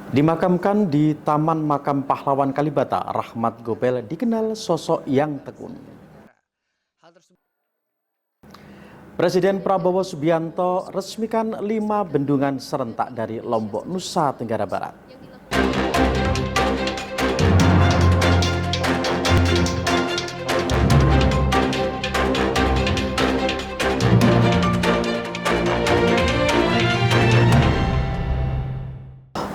Dimakamkan di Taman Makam Pahlawan Kalibata, Rahmat Gobel dikenal sosok yang tekun. Presiden Prabowo Subianto resmikan 5 bendungan serentak dari Lombok, Nusa Tenggara Barat.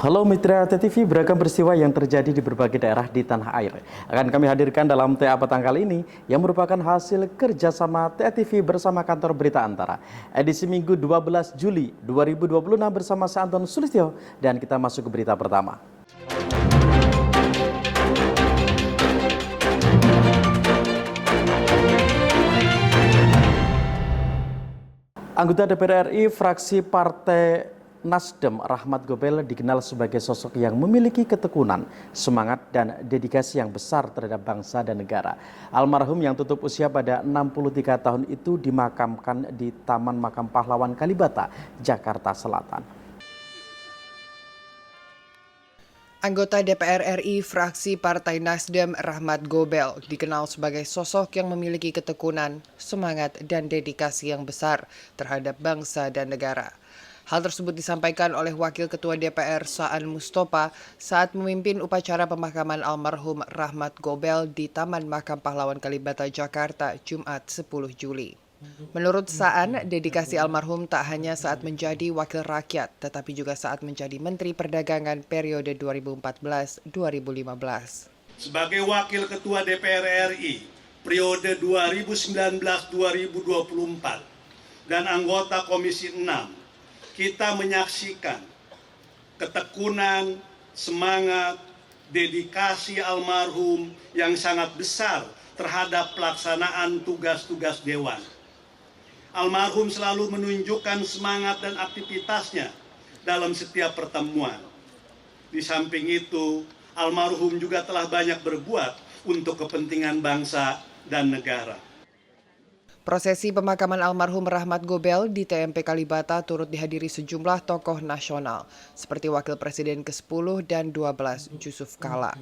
Halo Mitra TTV, beragam peristiwa yang terjadi di berbagai daerah di tanah air akan kami hadirkan dalam TA Petang kali ini yang merupakan hasil kerjasama TTV bersama Kantor Berita Antara. Edisi Minggu 12 Juli 2026 bersama saya Anton Sulistyo dan kita masuk ke berita pertama. Anggota DPR RI fraksi Partai Nasdem Rahmat Gobel dikenal sebagai sosok yang memiliki ketekunan, semangat, dan dedikasi yang besar terhadap bangsa dan negara. Almarhum yang tutup usia pada 63 tahun itu dimakamkan di Taman Makam Pahlawan Kalibata, Jakarta Selatan. Anggota DPR RI fraksi Partai Nasdem Rahmat Gobel dikenal sebagai sosok yang memiliki ketekunan, semangat, dan dedikasi yang besar terhadap bangsa dan negara. Hal tersebut disampaikan oleh Wakil Ketua DPR Saan Mustopa saat memimpin upacara pemakaman almarhum Rahmat Gobel di Taman Makam Pahlawan Kalibata, Jakarta, Jumat 10 Juli. Menurut Saan, dedikasi almarhum tak hanya saat menjadi wakil rakyat, tetapi juga saat menjadi Menteri Perdagangan periode 2014-2015. Sebagai Wakil Ketua DPR RI periode 2019-2024 dan anggota Komisi 6, kita menyaksikan ketekunan, semangat, dedikasi almarhum yang sangat besar terhadap pelaksanaan tugas-tugas dewan. Almarhum selalu menunjukkan semangat dan aktivitasnya dalam setiap pertemuan. Di samping itu, almarhum juga telah banyak berbuat untuk kepentingan bangsa dan negara. Prosesi pemakaman almarhum Rahmat Gobel di TMP Kalibata turut dihadiri sejumlah tokoh nasional, seperti Wakil Presiden ke-10 dan 12 Yusuf Kala.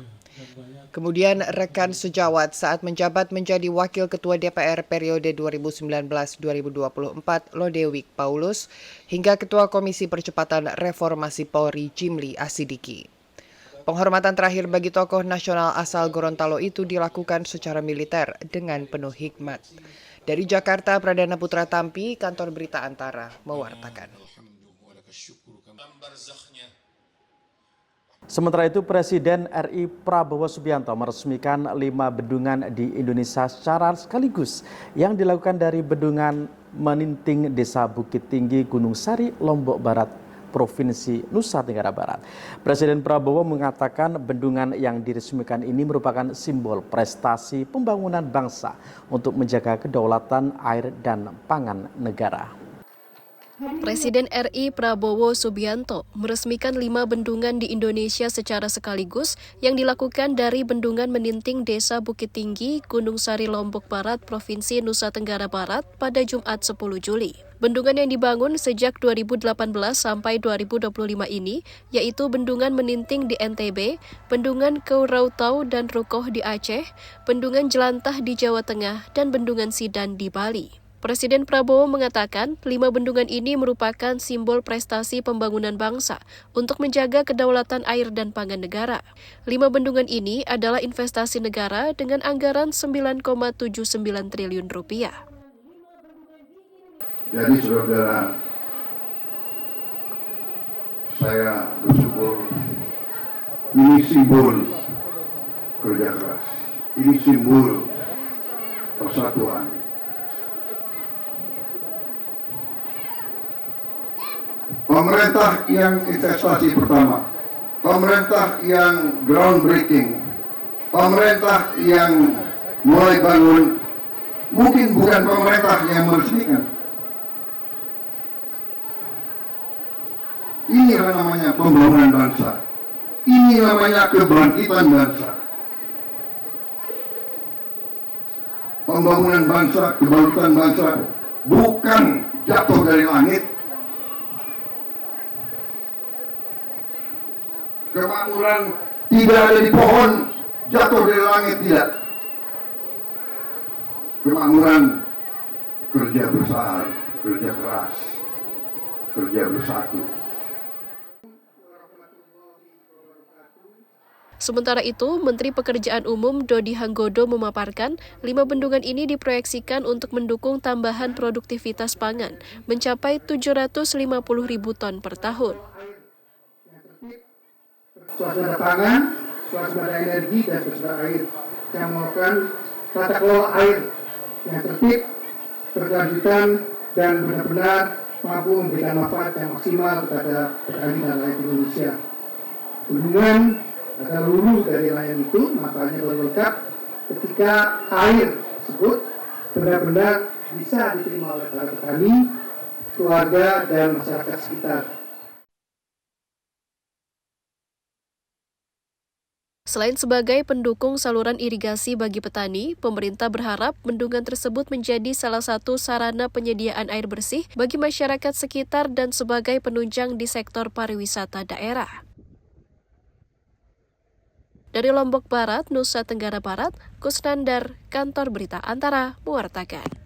Kemudian rekan sejawat saat menjabat menjadi Wakil Ketua DPR periode 2019-2024 Lodewijk Paulus, hingga Ketua Komisi Percepatan Reformasi Polri Jimli Asidiki. Penghormatan terakhir bagi tokoh nasional asal Gorontalo itu dilakukan secara militer dengan penuh hikmat. Dari Jakarta, Pradana Putra Tampi, Kantor Berita Antara, mewartakan. Sementara itu, Presiden RI Prabowo Subianto meresmikan 5 bendungan di Indonesia secara sekaligus yang dilakukan dari Bendungan Meninting, Desa Bukit Tinggi, Gunung Sari, Lombok Barat, Provinsi Nusa Tenggara Barat. Presiden Prabowo mengatakan bendungan yang diresmikan ini merupakan simbol prestasi pembangunan bangsa untuk menjaga kedaulatan air dan pangan negara. Presiden RI Prabowo Subianto meresmikan 5 bendungan di Indonesia secara sekaligus yang dilakukan dari Bendungan Meninting, Desa Bukit Tinggi, Gunung Sari, Lombok Barat, Provinsi Nusa Tenggara Barat pada Jumat 10 Juli. Bendungan yang dibangun sejak 2018 sampai 2025 ini yaitu Bendungan Meninting di NTB, Bendungan Kaurautau dan Rukoh di Aceh, Bendungan Jelantah di Jawa Tengah, dan Bendungan Sidan di Bali. Presiden Prabowo mengatakan 5 bendungan ini merupakan simbol prestasi pembangunan bangsa untuk menjaga kedaulatan air dan pangan negara. 5 bendungan ini adalah investasi negara dengan anggaran 9,79 triliun rupiah. Jadi saudara, saya bersyukur ini simbol kerja keras, ini simbol persatuan. Pemerintah yang investasi pertama, pemerintah yang groundbreaking, pemerintah yang mulai bangun, mungkin bukan pemerintah yang meresmikan. Inilah namanya pembangunan bangsa. Ini namanya kebangkitan bangsa. Pembangunan bangsa, kebangkitan bangsa bukan jatuh dari langit, Kemakmuran tidak ada di pohon, jatuh dari langit, tidak. Kemakmuran kerja besar, kerja keras, kerja bersatu. Sementara itu, Menteri Pekerjaan Umum Dodi Hanggodo memaparkan 5 bendungan ini diproyeksikan untuk mendukung tambahan produktivitas pangan mencapai 750.000 ton per tahun. Swasembada pangan, swasembada energi, dan swasembada air yang melakukan tata kelola air yang tertib, berkelanjutan, dan benar-benar mampu memberikan manfaat yang maksimal kepada petani dan rakyat Indonesia. Bendungan adalah hulu dari nelayan itu, manfaatnya baru lengkap ketika air tersebut benar-benar bisa diterima oleh para petani, keluarga, dan masyarakat sekitar. Selain sebagai pendukung saluran irigasi bagi petani, pemerintah berharap bendungan tersebut menjadi salah satu sarana penyediaan air bersih bagi masyarakat sekitar dan sebagai penunjang di sektor pariwisata daerah. Dari Lombok Barat, Nusa Tenggara Barat, Kusnandar, Kantor Berita Antara, mewartakan.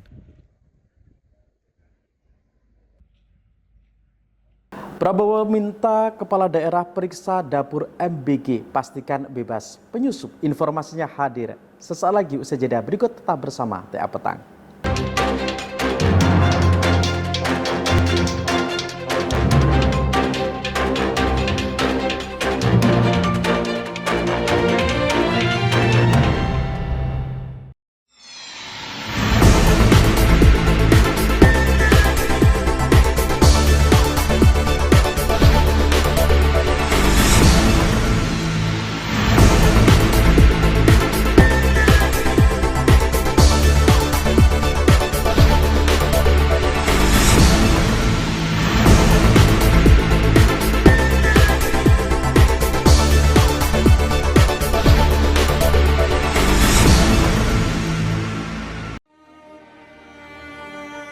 Prabowo minta kepala daerah periksa dapur MBG, pastikan bebas penyusup. Informasinya hadir sesaat lagi usai jeda. Berikut tetap bersama TA Petang.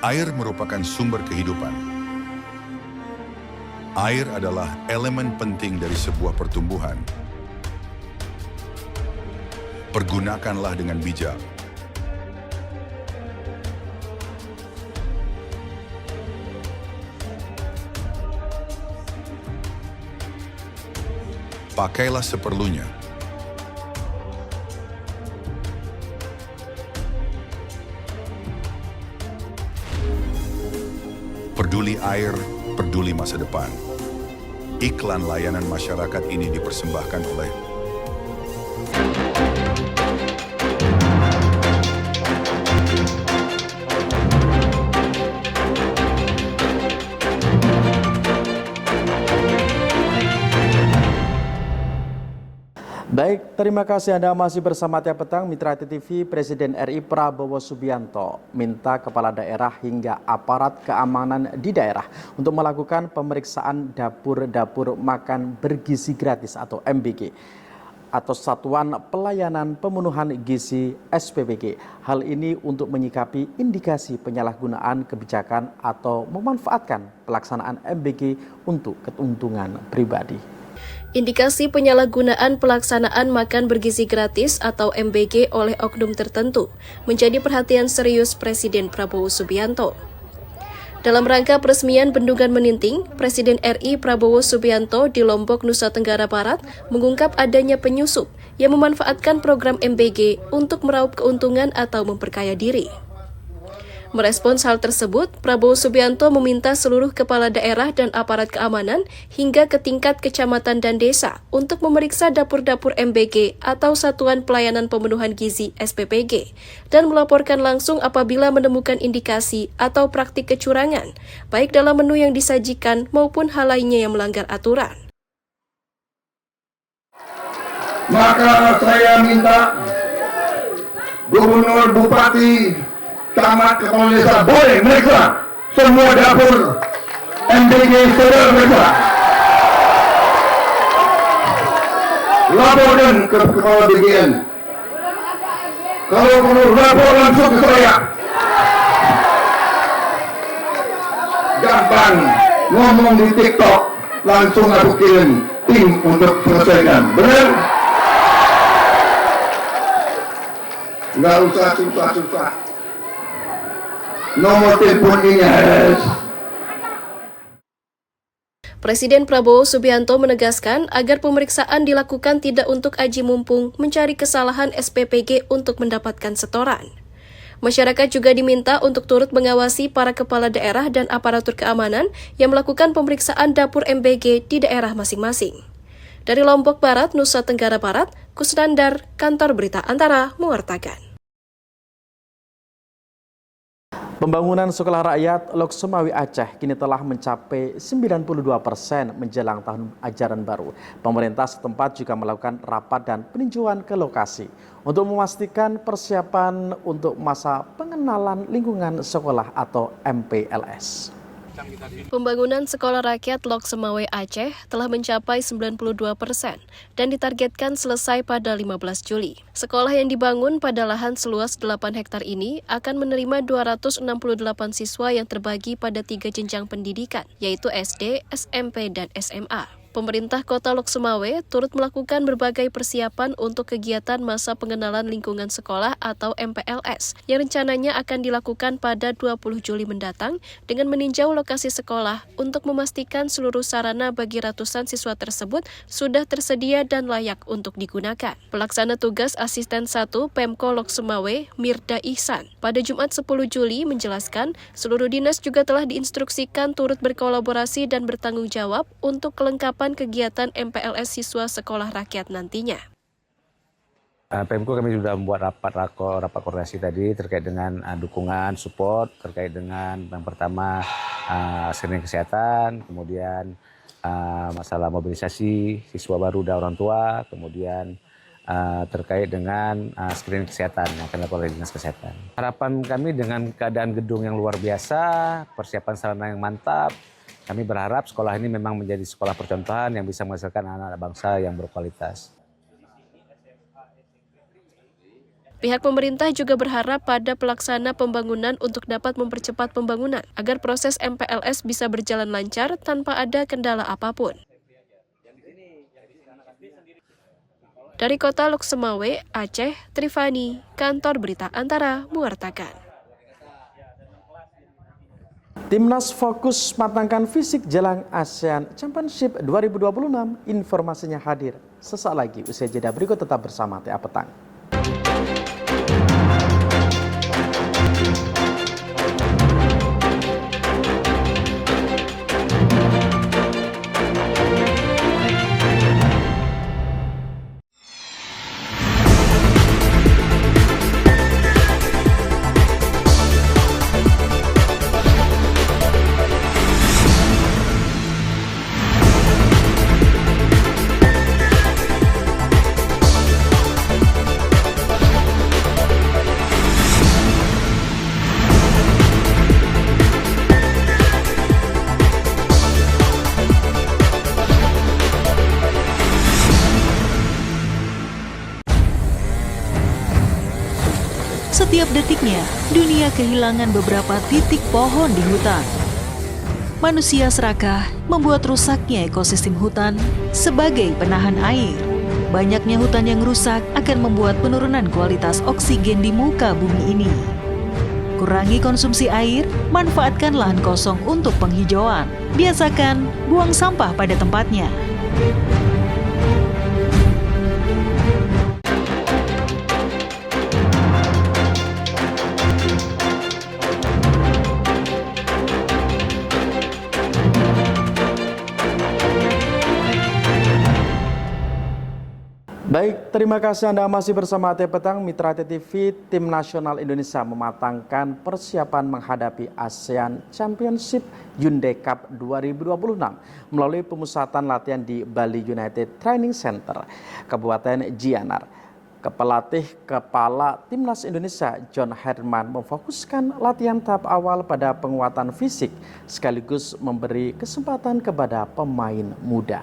Air merupakan sumber kehidupan. Air adalah elemen penting dari sebuah pertumbuhan. Pergunakanlah dengan bijak. Pakailah seperlunya. Peduli air, peduli masa depan. Iklan layanan masyarakat ini dipersembahkan oleh Baik, terima kasih Anda masih bersama TA Petang, Mitra TV. Presiden RI Prabowo Subianto minta kepala daerah hingga aparat keamanan di daerah untuk melakukan pemeriksaan dapur-dapur makan bergizi gratis atau MBG atau Satuan Pelayanan Pemenuhan Gizi SPBG. Hal ini untuk menyikapi indikasi penyalahgunaan kebijakan atau memanfaatkan pelaksanaan MBG untuk keuntungan pribadi. Indikasi penyalahgunaan pelaksanaan makan bergizi gratis atau MBG oleh oknum tertentu menjadi perhatian serius Presiden Prabowo Subianto. Dalam rangka peresmian Bendungan Meninting, Presiden RI Prabowo Subianto di Lombok, Nusa Tenggara Barat mengungkap adanya penyusup yang memanfaatkan program MBG untuk meraup keuntungan atau memperkaya diri. Merespons hal tersebut, Prabowo Subianto meminta seluruh kepala daerah dan aparat keamanan hingga ke tingkat kecamatan dan desa untuk memeriksa dapur-dapur MBG atau Satuan Pelayanan Pemenuhan Gizi SPBG dan melaporkan langsung apabila menemukan indikasi atau praktik kecurangan, baik dalam menu yang disajikan maupun hal lainnya yang melanggar aturan. Maka saya minta Gubernur, Bupati, Camat, Kepala Desa boleh meriksa semua dapur MBG saudara mereka. Laporkan ke Kepala BGN. Kalau perlu lapor langsung ke saya. Gampang ngomong di TikTok, langsung aku kirim tim untuk selesaikan. Benar? Nggak usah susah-susah. Nomor telepon ini harus. Presiden Prabowo Subianto menegaskan agar pemeriksaan dilakukan tidak untuk aji mumpung mencari kesalahan SPPG untuk mendapatkan setoran. Masyarakat juga diminta untuk turut mengawasi para kepala daerah dan aparatur keamanan yang melakukan pemeriksaan dapur MBG di daerah masing-masing. Dari Lombok Barat, Nusa Tenggara Barat, Kusnandar, Kantor Berita Antara, mewartakan. Pembangunan Sekolah Rakyat Loksemawe Aceh kini telah mencapai 92% menjelang tahun ajaran baru. Pemerintah setempat juga melakukan rapat dan peninjauan ke lokasi untuk memastikan persiapan untuk masa pengenalan lingkungan sekolah atau MPLS. Pembangunan Sekolah Rakyat Loksemawe Aceh telah mencapai 92% dan ditargetkan selesai pada 15 Juli. Sekolah yang dibangun pada lahan seluas 8 hektar ini akan menerima 268 siswa yang terbagi pada 3 jenjang pendidikan, yaitu SD, SMP, dan SMA. Pemerintah Kota Loksemawe turut melakukan berbagai persiapan untuk kegiatan masa pengenalan lingkungan sekolah atau MPLS yang rencananya akan dilakukan pada 20 Juli mendatang dengan meninjau lokasi sekolah untuk memastikan seluruh sarana bagi ratusan siswa tersebut sudah tersedia dan layak untuk digunakan. Pelaksana tugas Asisten 1 Pemko Loksemawe, Mirda Ihsan, pada Jumat 10 Juli menjelaskan seluruh dinas juga telah diinstruksikan turut berkolaborasi dan bertanggung jawab untuk kelengkapan kegiatan MPLS siswa sekolah rakyat nantinya. Pemko kami sudah membuat rapat koordinasi tadi terkait dengan dukungan, support, terkait dengan yang pertama screening kesehatan, kemudian masalah mobilisasi siswa baru dan orang tua, kemudian terkait dengan screening kesehatan yang akan dilakukan oleh Dinas Kesehatan. Harapan kami dengan keadaan gedung yang luar biasa, persiapan sarana yang mantap, kami berharap sekolah ini memang menjadi sekolah percontohan yang bisa menghasilkan anak-anak bangsa yang berkualitas. Pihak pemerintah juga berharap pada pelaksana pembangunan untuk dapat mempercepat pembangunan agar proses MPLS bisa berjalan lancar tanpa ada kendala apapun. Dari Kota Loksemawe, Aceh, Trifani, Kantor Berita Antara, mewartakan. Timnas fokus matangkan fisik jelang ASEAN Championship 2026. Informasinya hadir sesaat lagi. Usai jeda berikut tetap bersama TA Petang. Setiap detiknya, dunia kehilangan beberapa titik pohon di hutan. Manusia serakah membuat rusaknya ekosistem hutan sebagai penahan air. Banyaknya hutan yang rusak akan membuat penurunan kualitas oksigen di muka bumi ini. Kurangi konsumsi air, manfaatkan lahan kosong untuk penghijauan. Biasakan buang sampah pada tempatnya. Baik, terima kasih Anda masih bersama TA Petang. Mitra TV, Tim Nasional Indonesia mematangkan persiapan menghadapi ASEAN Championship Hyundai Cup 2026 melalui pemusatan latihan di Bali United Training Center, Kabupaten Gianyar. Pelatih Kepala Timnas Indonesia John Herman memfokuskan latihan tahap awal pada penguatan fisik sekaligus memberi kesempatan kepada pemain muda.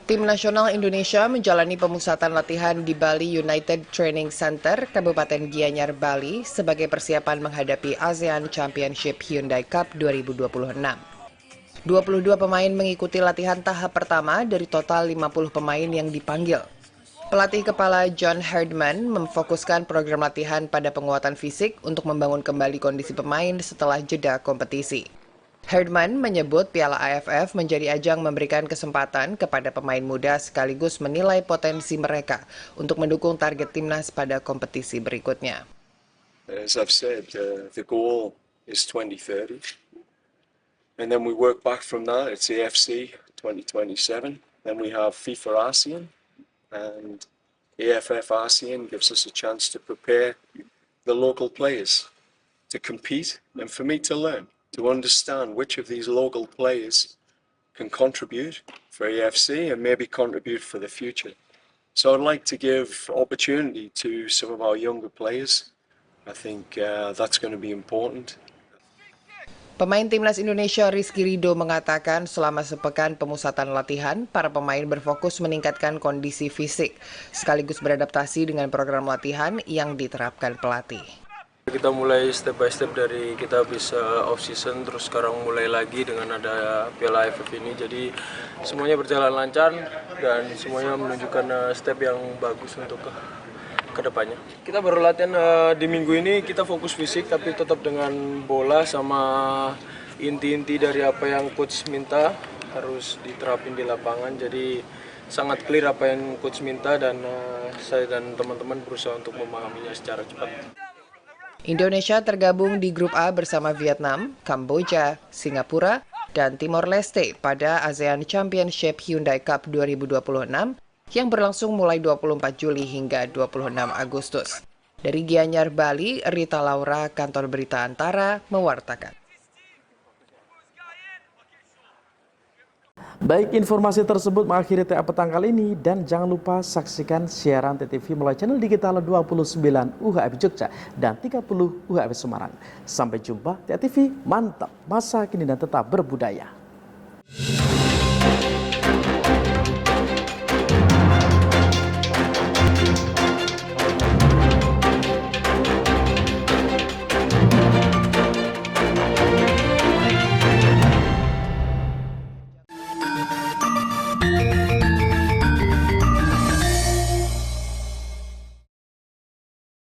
Tim Nasional Indonesia menjalani pemusatan latihan di Bali United Training Center, Kabupaten Gianyar, Bali, sebagai persiapan menghadapi ASEAN Championship Hyundai Cup 2026. 22 pemain mengikuti latihan tahap pertama dari total 50 pemain yang dipanggil. Pelatih kepala John Herdman memfokuskan program latihan pada penguatan fisik untuk membangun kembali kondisi pemain setelah jeda kompetisi. Herdman menyebut Piala AFF menjadi ajang memberikan kesempatan kepada pemain muda sekaligus menilai potensi mereka untuk mendukung target timnas pada kompetisi berikutnya. As I've said, the goal is 2030. And then we work back from that. It's AFC 2027. Then we have FIFA ASEAN. And AFF ASEAN gives us a chance to prepare the local players to compete and for me to learn, to understand which of these local players can contribute for AFC and maybe contribute for the future. So I'd like to give opportunity to some of our younger players. I think that's going to be important. Pemain timnas Indonesia Rizky Ridho mengatakan selama sepekan pemusatan latihan, para pemain berfokus meningkatkan kondisi fisik, sekaligus beradaptasi dengan program latihan yang diterapkan pelatih. Kita mulai step by step dari kita bisa off season, terus sekarang mulai lagi dengan ada Piala AFF ini. Jadi semuanya berjalan lancar dan semuanya menunjukkan step yang bagus untuk ke depannya. Kita baru latihan di minggu ini, kita fokus fisik tapi tetap dengan bola sama inti-inti dari apa yang coach minta harus diterapin di lapangan. Jadi sangat clear apa yang coach minta dan saya dan teman-teman berusaha untuk memahaminya secara cepat. Indonesia tergabung di grup A bersama Vietnam, Kamboja, Singapura, dan Timor Leste pada ASEAN Championship Hyundai Cup 2026 yang berlangsung mulai 24 Juli hingga 26 Agustus. Dari Gianyar, Bali, Rita Laura, Kantor Berita Antara, mewartakan. Baik, informasi tersebut mengakhiri TA Petang kali ini dan jangan lupa saksikan siaran TTV melalui channel digital 29 UHF Jogja dan 30 UHF Semarang. Sampai jumpa, TA TV mantap, masa kini dan tetap berbudaya.